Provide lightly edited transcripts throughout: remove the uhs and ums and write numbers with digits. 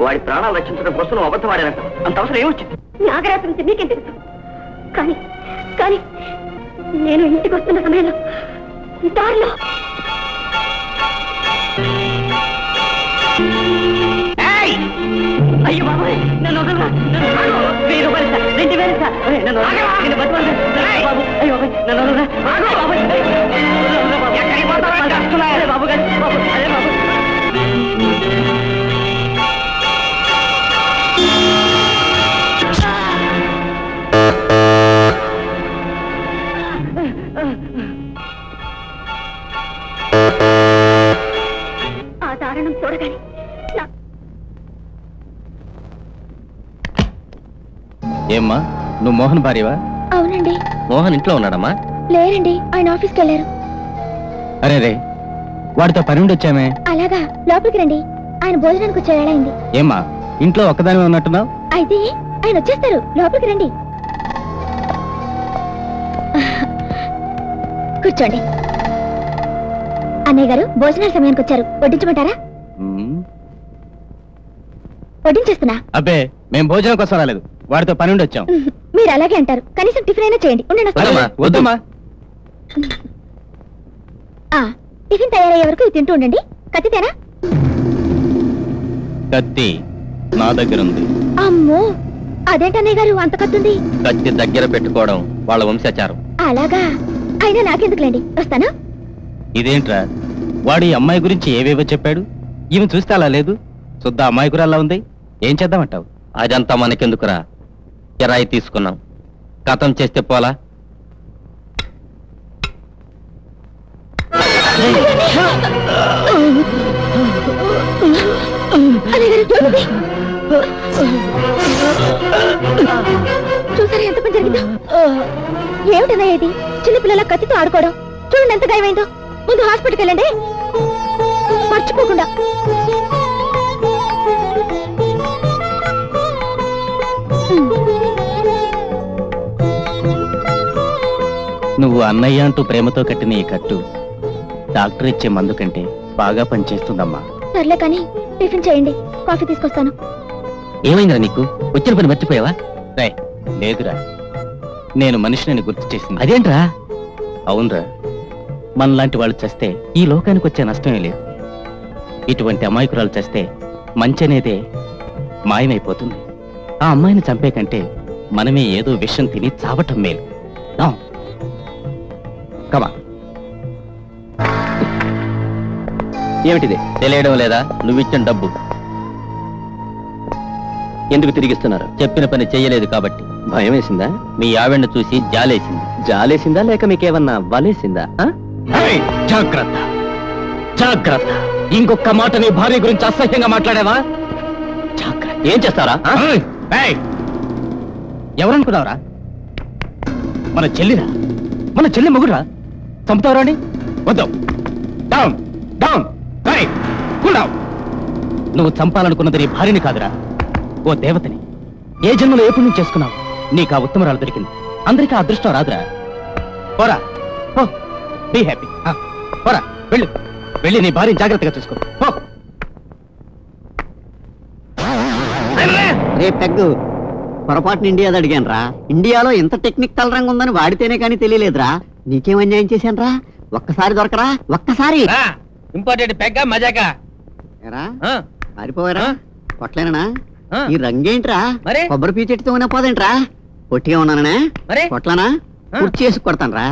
వాడి ప్రాణాలు రక్షించడం కోసం నువ్వు అబద్ధం ఆడానంట. అంత అవసరం ఏమొచ్చింది? నాగరాజు నుంచి నీకేం తెలుసు? కానీ కానీ నేను ఇంటికి వస్తున్న సమయంలో దారిలో అయ్యో బాబాయ్, నన్ను వదలరా. 1000 రూపాయలు సార్, 2000 సార్. నన్ను బాబు, అయ్యో బాబాయ్, నన్ను వదలరా. బాబాయ్, బాబు గారు, బాబు, అదే బాబు. ఆ దారుణం చూడగానే ఏమ్మా, నువ్వు మోహన్ భార్యవా? అవునండి. మోహన్ ఇంట్లో ఉన్నాడమ్మా? లేరండి, ఆయన ఆఫీస్కి వెళ్ళారు. అరే రే, వాడితో పని ఉండి వచ్చామే. అలాగా, లోపలికి రండి. ఆయన భోజనానికి వచ్చే వేళ అయింది. ఏమ్మా, ఇంట్లో ఒక్కదాని ఉన్నట్టున్నావు? అయితే ఆయన వచ్చేస్తారు, లోపలికి రండి. కూర్చోండి. అన్నయ్య గారు భోజనాల సమయానికి వచ్చారు, వడ్డించమంటారా? వడ్డించేస్తున్నా. అబ్బే, మేము భోజనం కోసం రాలేదు, వాడితో పని ఉండి వచ్చాం. మీరు అలాగే అంటారు, కనీసం టిఫిన్ అయినా చేయండి. వద్దమ్మా. టిఫిన్ తయారయ్యే వరకు ఇది తింటూ ఉండండి. కత్తితేనా? కత్తి నా దగ్గర ఉంది. అమ్మో, అదేంటన్నయ్య గారు అంత కత్తుంది? కత్తి దగ్గర పెట్టుకోవడం వాళ్ళ వంశాచారం. అలాగా, అయినా నాకెందుకులేండి, వస్తాను. ఇదేంట్రా, వాడి అమ్మాయి గురించి ఏవేవో చెప్పాడు, ఈమె చూస్తే అలా లేదు, శుద్ధ అమ్మాయికురాల్లా ఉంది. ఏం చేద్దామంటావు? అదంతా మనకెందుకురా, కిరాయి తీసుకున్నాం, కథం చేస్తే పోలా. చూసారా ఎంత పని జరిగిందో? ఏమిటన్నా ఇది, చిన్నపిల్లల కత్తితో ఆడుకోవడం? చూడండి ఎంత గాయమైందో. ముందు హాస్పిటల్కి వెళ్ళండి, మర్చిపోకుండా. నువ్వు అన్నయ్య అంటూ ప్రేమతో కట్టిన ఈ కట్టు డాక్టర్ ఇచ్చే మందు కంటే బాగా పనిచేస్తుందమ్మా. సర్లే కానీ టిఫిన్ చేయండి, కాఫీ తీసుకొస్తాను. ఏమైందిరా నీకు, వచ్చిన పని మర్చిపోయావా? లేదురా, నేను మనిషిని గుర్తు చేసింది. అదేంట్రా? అవునరా, మనలాంటి వాళ్ళు చేస్తే ఈ లోకానికి వచ్చే నష్టమే లేదు. ఇటువంటి అమాయకురాలు చేస్తే మంచి అనేదే మాయమైపోతుంది. ఆ అమ్మాయిని చంపే కంటే మనమే ఏదో విషం తిని చావటం మేలు. కమా. ఏమిటిది తెలియడం లేదా? నువ్విచ్చిన డబ్బు ఎందుకు తిరిగిస్తున్నారు? చెప్పిన పని చెయ్యలేదు కాబట్టి. భయం వేసిందా? మీ ఆవిడను చూసి జాలేసింది. జాలేసిందా లేక మీకేమన్నా వలేసిందా? జాగ్రత్త జాగ్రత్త, ఇంకొక మాట నీ భార్య గురించి అసహ్యంగా మాట్లాడావా? జాగ్రత్త. ఏం చేస్తారా? ఎవరనుకున్నావురా? మన చెల్లిరా, మన చెల్లి మొగుడురా. చంపుతావురా అండి? వద్దు. Down down. నువ్వు చంపాలనుకున్నది నీ భార్యని కాదురా, ఓ దేవతని. ఏ జన్మలో ఏ పుణ్యం చేసుకున్నావు, నీకు ఆ ఉత్తమరాలు దొరికింది. అందరికీ ఆ అదృష్టం రాదురా. పోరా, బీ హ్యాపీ. పోరా, వెళ్ళు, వెళ్ళి నీ భార్యని జాగ్రత్తగా చూసుకో. రే పెగ్గు, పొరపాటున ఇండియాది అడిగాను రా. ఇండియాలో ఇంత టెక్నికల్ రంగు ఉందని వాడితేనే కానీ తెలియలేదురా. నీకేం అన్యాయం చేశాను రా? ఒక్కసారి దొరకరా, ఒక్కసారి. ఇంపార్టెంట్ పెగ్గా మజాకా పారిపోయారా? కొట్లేనా? ఈ రంగేంట్రా? కొబ్బరి పీచెట్టుతో ఉన్నా పోదేంట్రా? పొట్టిగా ఉన్నాననే కొట్లానా? కుర్చీ వేసి కొడతాను రా.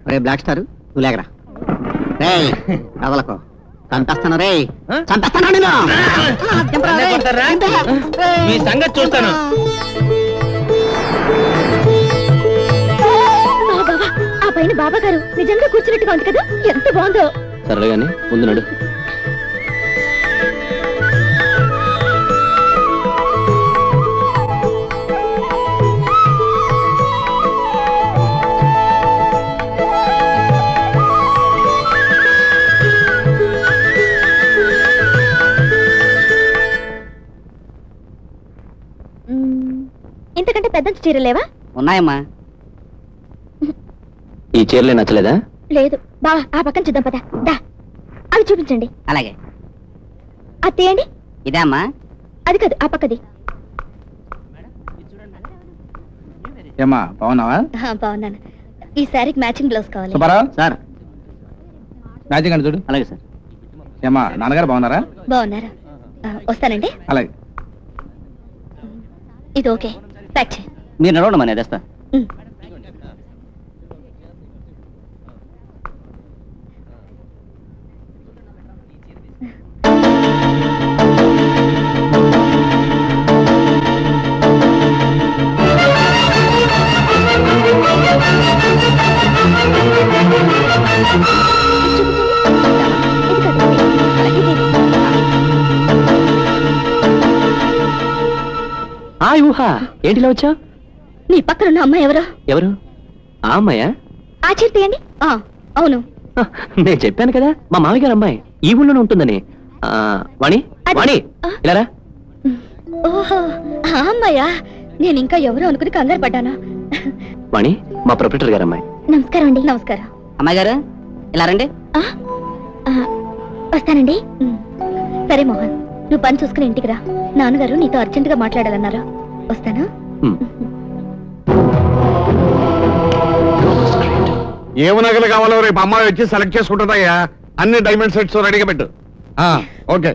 రే బ్లాక్ స్టార్, నువ్వు లేకరా. రే కదలకు, చంపేస్తాను రే, చంపేస్తాను. మీ సంగతి చూస్తాను. ఆ పైన బాబా గారు నిజంగా కూర్చున్నట్టుగా ఉంది కదా, ఎంత బాగుందో. సరే గాని ముందు నడు. ఇంతకంటే పెద్ద చీరలేవా? ఉన్నాయమ్మా. ఈ చీరలే నచ్చలేదా? లేదు బావా, ఆ పక్కన చూద్దాం పదా. దా, అవి చూపించండి. అలాగే. అది తీయండి. ఇదే అమ్మా. అది కాదు, ఆ పక్కది. ఏమ్మా బాగున్నావా? బాగున్నాను. ఈ శారీకి మ్యాచింగ్ బ్లౌజ్ కావాలి. సుబ్బారావు సార్. మ్యాచింగ్ అని చూడు. అలాగే సార్. ఏమ్మా నాన్నగారు బాగున్నారా? బాగున్నారా? వస్తానండి. అలాగే. ఇది ఓకే, ప్యాక్ చేయి. మీరు నడవండి మన తెస్తా. ఊహా ఏంటిలా వచ్చా? నీ పక్కనున్న అమ్మాయి ఎవరు? ఎవరు? ఆ అమ్మాయా? ఆచరితేయండి. అవును, నేను చెప్పాను కదా మా మామయ్య గారు అమ్మాయి ఈ ఊళ్ళోనే ఉంటుందని. వాణి వాణి ఇలారా. ఓహో, ఆ అమ్మాయా? నేను ఇంకా ఎవరు అనుకుని కంగారు పడ్డానా. వాణి మా ప్రొపరేటర్ గారు అమ్మాయి. నమస్కారం అండి. నమస్కారం. అమ్మాయి గారు ఇలా రండి. వస్తానండి. సరే మోహన్, నువ్వు పని చూసుకుని ఇంటికి రా. నాన్నగారు నీతో అర్జెంట్ గా మాట్లాడాలన్నారా? వస్తాను. ఏమి నగలు కావాలో రేపు అమ్మాయి వచ్చి సెలెక్ట్ చేసుకుంటుందయ్యా. అన్ని డైమండ్ సెట్స్ రెడీగా పెట్టు. ఓకే.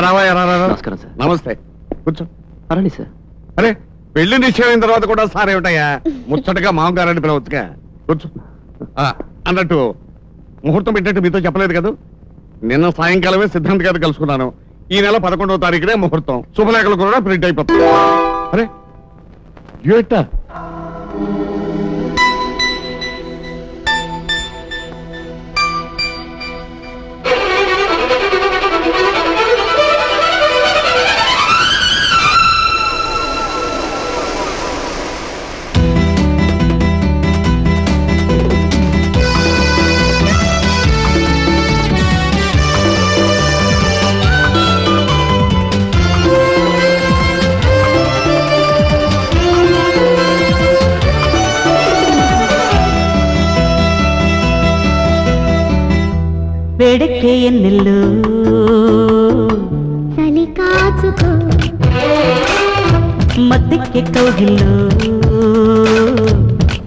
రావయ్యా. నమస్కారం సార్. నమస్తే, కూర్చో. పర్వాలేదు సార్. అరే పెళ్లి నిశ్చయం తర్వాత కూడా సార్ ఏమిటయ్యా, ముచ్చటగా మామగారని పిలవచ్చుగా. కూర్చో. అన్నట్టు ముహూర్తం పెట్టినట్టు మీతో చెప్పలేదు కదా. నిన్న సాయంకాలమే సిద్ధాంత్ గారు కలుసుకున్నాను. ఈ నెల 11వ తారీఖునే ముహూర్తం. శుభలేఖలు కూడా ప్రింట్ అయిపోతుంది. అరే ఏటా వేడెక్కే ఎన్నెల్లు చలి కాచుకో, మత్తెక్కే కౌగిల్లో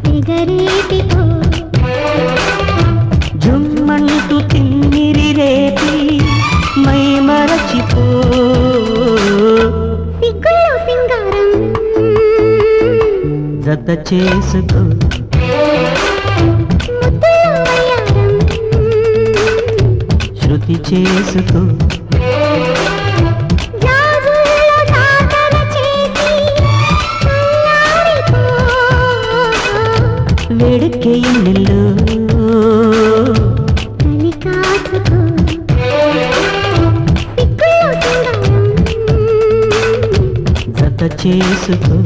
సిగరేటికో, జుమ్మంటూ తిమ్మిరి రేపి మై మరచిపో, సిగ్గులో సింగారం జత చేసుకో, ముద్దులో వయ్యారం శృతి చేసుకో, జాజుల్లో జాతర చేసి చల్లారిపో, వేడెక్కే ఎన్నెల్లు చలి కాచుకో, సిగ్గులో సింగారం జత చేసుకో.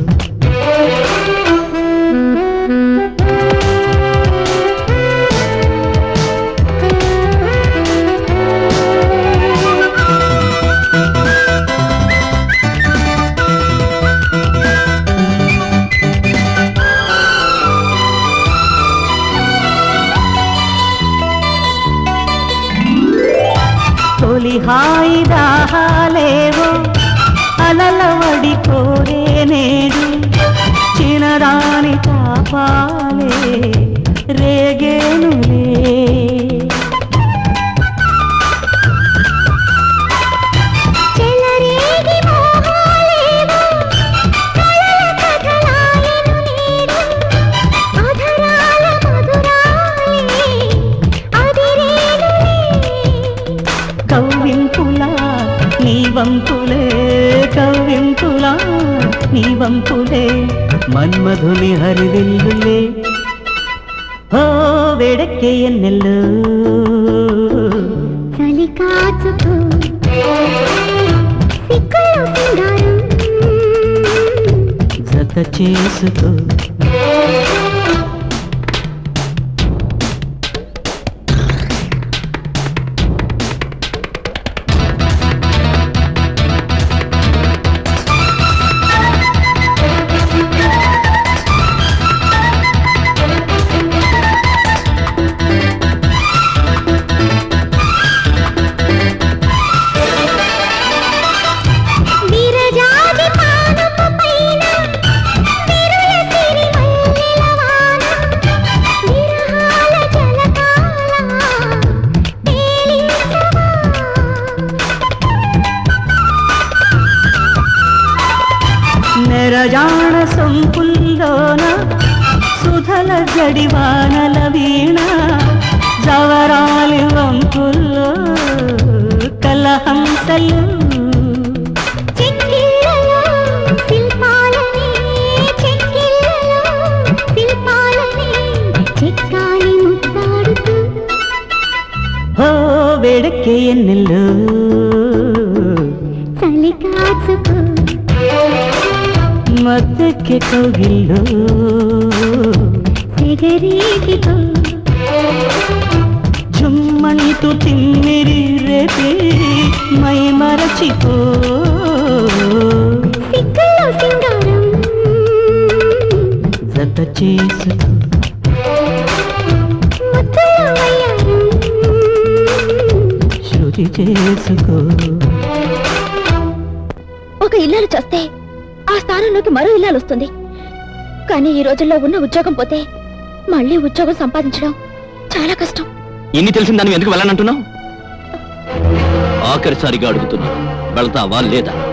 తొలి హాయి దాహాలేవో అలలవడి కోరే నేడు, చినరాని తాపాలే రేగేనులే, చెలరేగి మోహాలేవో కలల కథలాయను నేడు, అధరాల మధురాలే అదిరేనులే, కవ్వింపులా నీ వంపులే, కవ్వింపులా నీ వంపులే, మన్మధుని హరివిల్లులే. ఓ వేడెక్కే ఎన్నెల్లు చలి కాచుకో, సిగ్గులో సింగారం జత చేసుకో. నయజాణ సంపుల్లోన సుధల జడివానల వీణ జవరాలి వంపుల్లో కలహంసలు వేడಕ್ಕೆ ఎన్నెల్లో చలి కాచుకో మద్దెಕ್ಕೆ కౌగిల్లో సిగరేటితో జుమ్మంటూ తిమ్మిరి రేపే మై మరచిపో సిక్కులో సింగారం జత చేసుకో ముద్దులో వయ్యారం శృతి చేసుకో ఒక ఇల్లాలు చేస్తే ఆ స్థానంలోకి మరో ఇల్లాలు వస్తుంది. కానీ ఈ రోజుల్లో ఉన్న ఉద్యోగం పోతే మళ్ళీ ఉద్యోగం సంపాదించడం చాలా కష్టం. ఇన్ని తెలిసిన దాన్ని ఎందుకు వెళ్ళనంటున్నావు? ఆఖరిసారిగా అడుగుతున్నా, వెళ్తావా లేదా?